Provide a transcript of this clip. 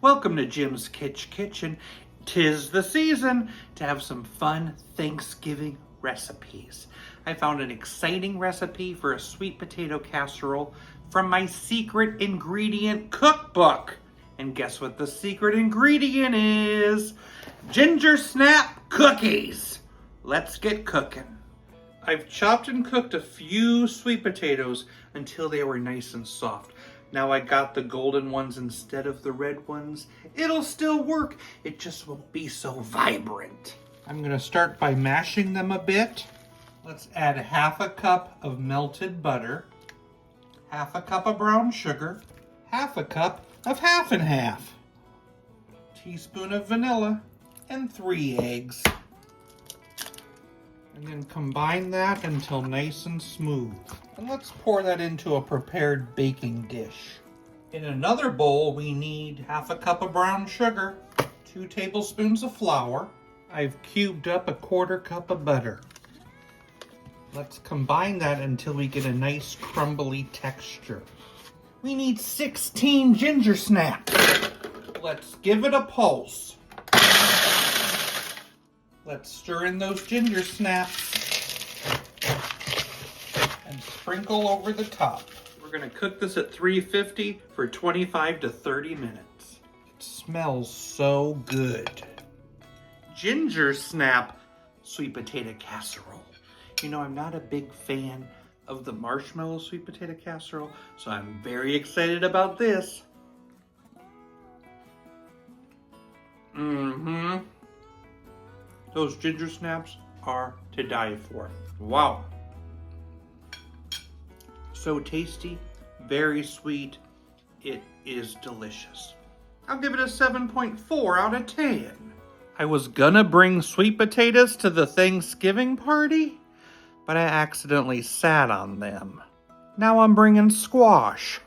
Welcome to Jim's Kitchen. 'Tis the season to have some fun Thanksgiving recipes. I found an exciting recipe for a sweet potato casserole from my secret ingredient cookbook. And guess what the secret ingredient is? Gingersnap cookies. Let's get cooking. I've chopped and cooked a few sweet potatoes until they were nice and soft. Now I got the golden ones instead of the red ones. It'll still work, it just won't be so vibrant. I'm gonna start by mashing them a bit. Let's add half a cup of melted butter, half a cup of brown sugar, half a cup of half and half, teaspoon of vanilla, and 3 eggs. And then combine that until nice and smooth. And let's pour that into a prepared baking dish. In another bowl, we need half a cup of brown sugar, 2 tablespoons of flour. I've cubed up a 1/4 cup of butter. Let's combine that until we get a nice crumbly texture. We need 16 ginger snaps. Let's give it a pulse. Let's stir in those ginger snaps and sprinkle over the top. We're gonna cook this at 350 for 25 to 30 minutes. It smells so good. Ginger snap sweet potato casserole. You know, I'm not a big fan of the marshmallow sweet potato casserole, so I'm very excited about this. Those ginger snaps are to die for. Wow. So tasty, very sweet. It is delicious. I'll give it a 7.4 out of 10. I was gonna bring sweet potatoes to the Thanksgiving party, but I accidentally sat on them. Now I'm bringing squash.